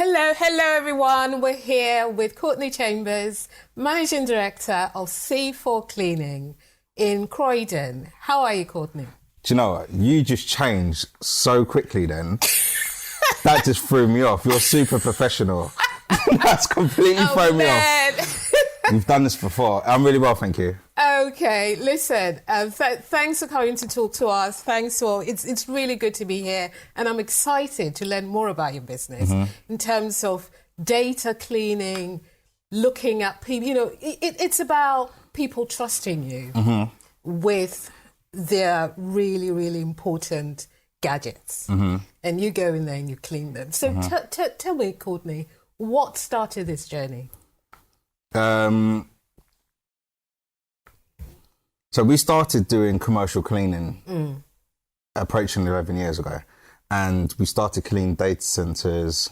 Hello everyone. We're here with Courtney Chambers, Managing Director of C4 Cleaning in Croydon. How are you, Courtney? Do you know what? You just changed so quickly then. That just threw me off. You're super professional. That's completely thrown me off. We've done this before. I'm really well, thank you. Okay, listen, thanks for coming to talk to us. It's really good to be here. And I'm excited to learn more about your business in terms of data cleaning, looking at people. You know, it's about people trusting you with their really, really important gadgets. And you go in there and you clean them. So tell me, Courtney, what started this journey? So we started doing commercial cleaning approaching 11 years ago, and we started cleaning data centers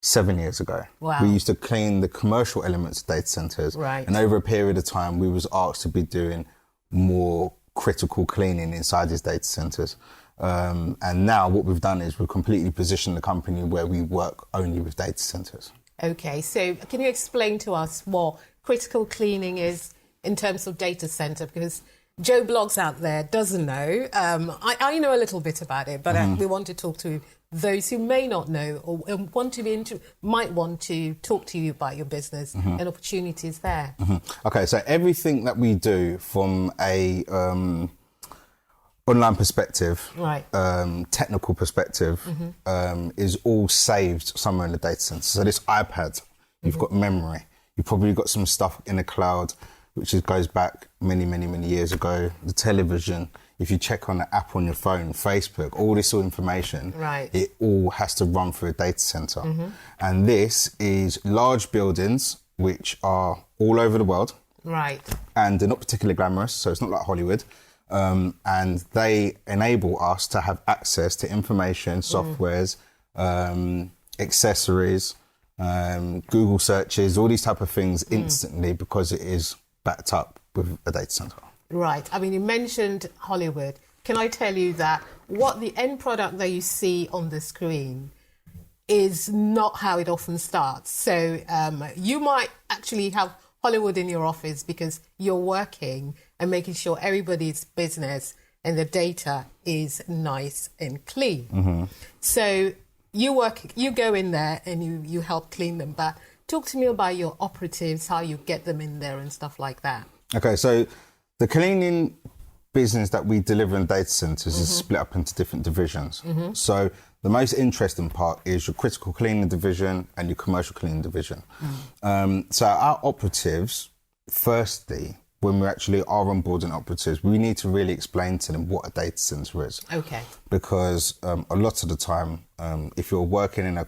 7 years ago. Wow. We used to clean the commercial elements of data centers, right. And over a period of time we was asked to be doing more critical cleaning inside these data centers. And now what we've done is we've completely positioned the company where we work only with data centers. Okay, so can you explain to us what critical cleaning is in terms of data center? Because Joe Bloggs out there doesn't know. I know a little bit about it, but we want to talk to those who may not know or might want to talk to you about your business and opportunities there. Okay, so everything that we do from a online perspective, right. Technical perspective, is all saved somewhere in the data center. So this iPad, you've got memory. You've probably got some stuff in the cloud, which goes back many, many, many years ago. The television, if you check on the app on your phone, Facebook, all this information, right. It all has to run through a data center. And this is large buildings which are all over the world. Right. And they're not particularly glamorous, so it's not like Hollywood. And they enable us to have access to information, softwares, accessories, Google searches, all these type of things instantly because it is backed up with a data center. Right. I mean, you mentioned Hollywood. Can I tell you that what the end product that you see on the screen is not how it often starts. So you might actually have Hollywood in your office because you're working and making sure everybody's business and the data is nice and clean. So you go in there and you help clean them. But talk to me about your operatives, how you get them in there and stuff like that. Okay, so the cleaning business that we deliver in data centers is split up into different divisions. So the most interesting part is your critical cleaning division and your commercial cleaning division. So our operatives, firstly, when we actually are onboarding operatives, we need to really explain to them what a data center is. Okay. Because a lot of the time, if you're working in a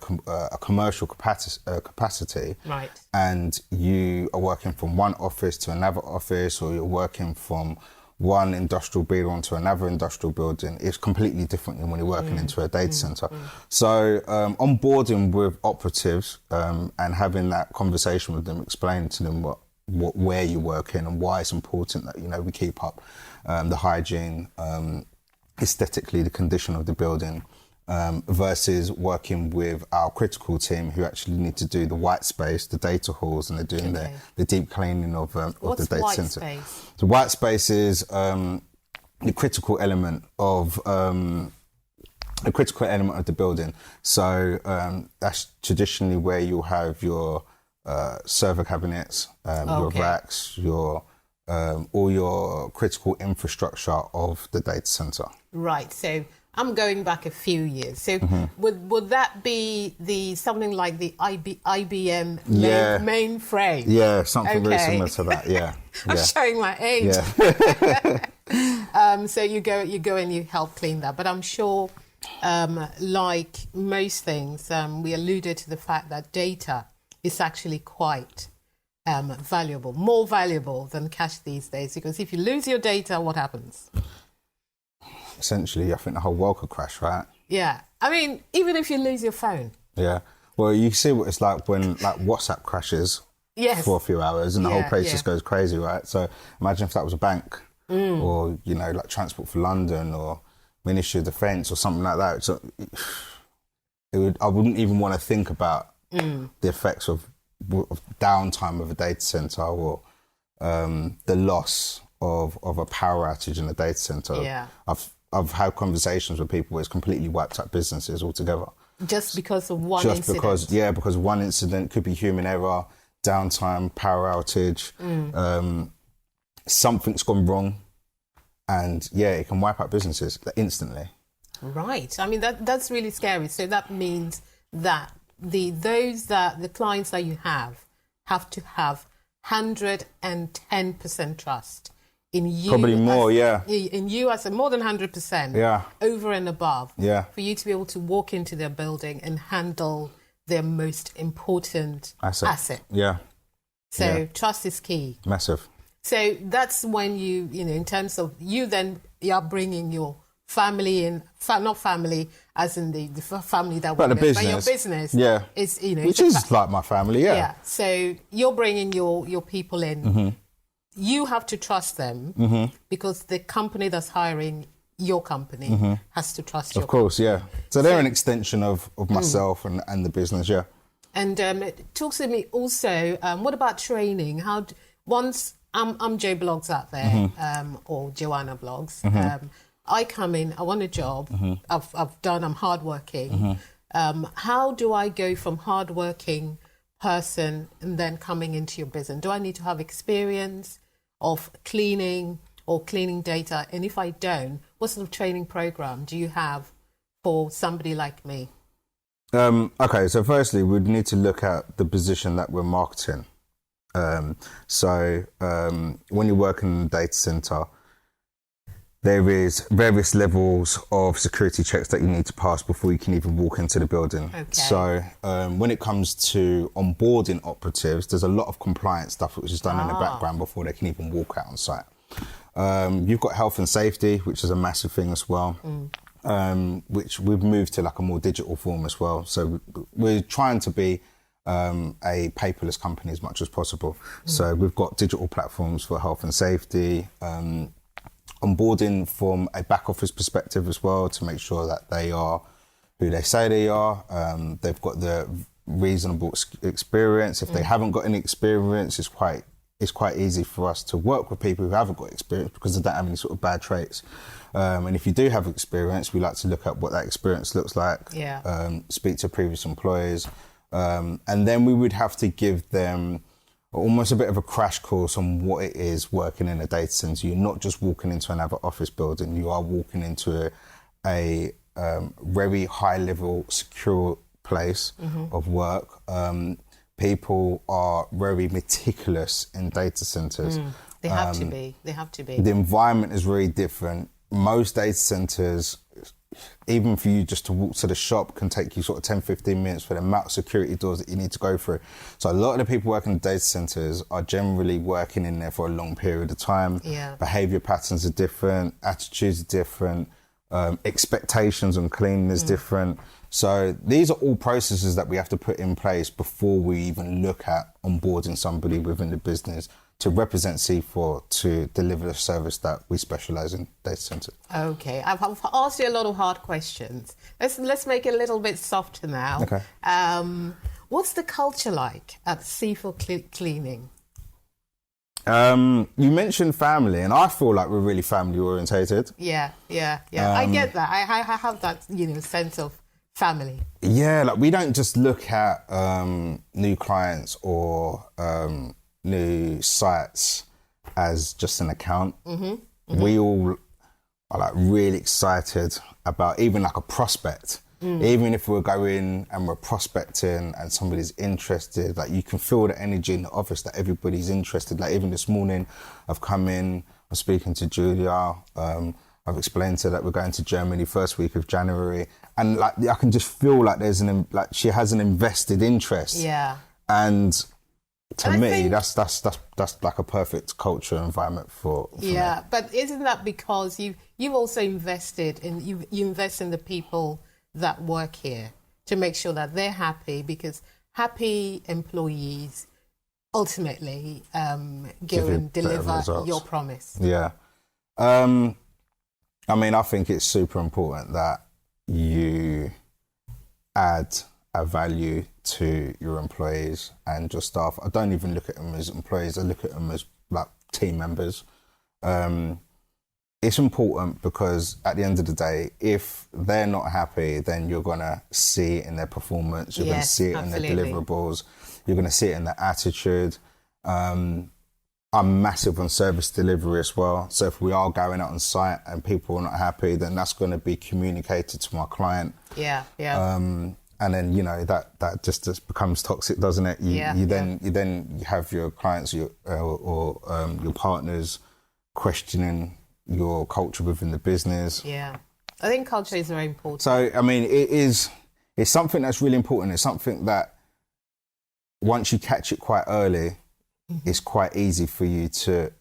commercial capacity, right. And you are working from one office to another office, or you're working from one industrial building to another industrial building, it's completely different than when you're working into a data center. So onboarding with operatives and having that conversation with them, explaining to them where you work in and why it's important that, you know, we keep up the hygiene, aesthetically the condition of the building, versus working with our critical team who actually need to do the white space, the data halls, and they're doing the deep cleaning of the data white center. Space? The white space is the critical element of the building. So that's traditionally where you'll have your server cabinets, your racks, your all your critical infrastructure of the data center. Right. So I'm going back a few years. So would that be something like the IBM mainframe? Yeah, something very similar to that. Yeah. I'm showing my age. Yeah. So you go and you help clean that. But I'm sure, like most things, we alluded to the fact that data is actually quite valuable, more valuable than cash these days. Because if you lose your data, what happens? Essentially, I think the whole world could crash, right? Yeah. I mean, even if you lose your phone. Yeah. Well, you see what it's like when WhatsApp crashes for a few hours and the whole place just goes crazy, right? So imagine if that was a bank or, you know, like Transport for London or Ministry of Defence or something like that. So I wouldn't even want to think about the effects of downtime of a data center, or the loss of a power outage in a data center. Yeah. I've had conversations with people where it's completely wiped out businesses altogether. Just because of one incident? Because one incident could be human error, downtime, power outage, something's gone wrong, and it can wipe out businesses instantly. Right. I mean, that's really scary. So that means that the clients that you have to have 110% trust in you. Probably more, in you as more than 100%. Over and above. Yeah. For you to be able to walk into their building and handle their most important asset. Yeah. So trust is key. Massive. So that's when you know, in terms of you are bringing your family in, not family as in the family that but we the business. But your business. Yeah. Is, you know, which is like my family, Yeah. So you're bringing your people in. You have to trust them because the company that's hiring your company has to trust you. Of course, yeah. So they're an extension of myself and the business, yeah. And talk to me also, what about training? Once I'm Joe Blogs out there, or Joanna Blogs, I come in, I want a job, I'm hardworking. How do I go from hardworking person and then coming into your business? Do I need to have experience of cleaning or cleaning data? And if I don't, what sort of training program do you have for somebody like me? Okay, so firstly, we'd need to look at the position that we're marketing. When you're working in a data center, there is various levels of security checks that you need to pass before you can even walk into the building. Okay. So when it comes to onboarding operatives, there's a lot of compliance stuff which is done in the background before they can even walk out on site. You've got health and safety, which is a massive thing as well, which we've moved to like a more digital form as well. So we're trying to be a paperless company as much as possible. So we've got digital platforms for health and safety, onboarding from a back office perspective as well, to make sure that they are who they say they are. They've got the reasonable experience. If they haven't got any experience, it's quite easy for us to work with people who haven't got experience because they don't have any sort of bad traits. And if you do have experience, we like to look at what that experience looks like, speak to previous employers, and then we would have to give them almost a bit of a crash course on what it is working in a data center. You're not just walking into another office building, you are walking into a very high level secure place of work. People are very meticulous in data centers. They have to be. The environment is very different. Most data centers, even for you just to walk to the shop, can take you sort of 10, 15 minutes for the amount of security doors that you need to go through. So a lot of the people working in data centers are generally working in there for a long period of time. Yeah. Behavior patterns are different, attitudes are different, expectations on cleanliness different. So these are all processes that we have to put in place before we even look at onboarding somebody within the business to represent C4 to deliver the service that we specialise in data centres. Okay, I've asked you a lot of hard questions. Let's make it a little bit softer now. Okay. What's the culture like at C4 Cleaning? You mentioned family, and I feel like we're really family orientated. Yeah. I get that. I have that, sense of family. Yeah, like we don't just look at new clients or new sites as just an account. We all are like really excited about even like a prospect. Even if we're going and we're prospecting and somebody's interested, like you can feel the energy in the office that everybody's interested. Like even this morning I've come in, I'm speaking to Julia, I've explained to her that we're going to Germany first week of January, and like I can just feel like she has an invested interest. Yeah. And to me, that's like a perfect culture environment for me. But isn't that because you've also invested in you invest in the people that work here to make sure that they're happy, because happy employees ultimately go and deliver your promise. Yeah. I mean, I think it's super important that you add add value to your employees and your staff. I don't even look at them as employees. I look at them as like team members. It's important because at the end of the day, if they're not happy, then you're going to see it in their performance. You're going to see it in their deliverables. You're going to see it in their attitude. I'm massive on service delivery as well. So if we are going out on site and people are not happy, then that's going to be communicated to my client. Yeah. And then, you know, that just becomes toxic, doesn't it? You then have your clients or your partners questioning your culture within the business. Yeah. I think culture is very important. So, I mean, it's something that's really important. It's something that once you catch it quite early, it's quite easy for you to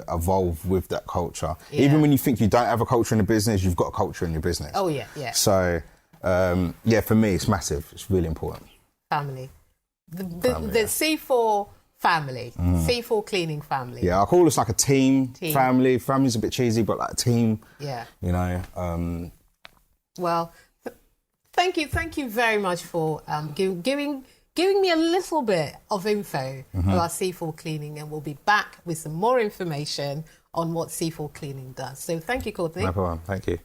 evolve with that culture. Yeah. Even when you think you don't have a culture in the business, you've got a culture in your business. Oh, yeah. So, for me, it's massive. It's really important. Family. The C4 family. C4 cleaning family. Yeah, I call us like a team. Family. Family's a bit cheesy, but like a team. Yeah. You know. Well, thank you very much for giving me a little bit of info about C4 cleaning, and we'll be back with some more information on what C4 cleaning does. So thank you, Courtney. No problem. Thank you.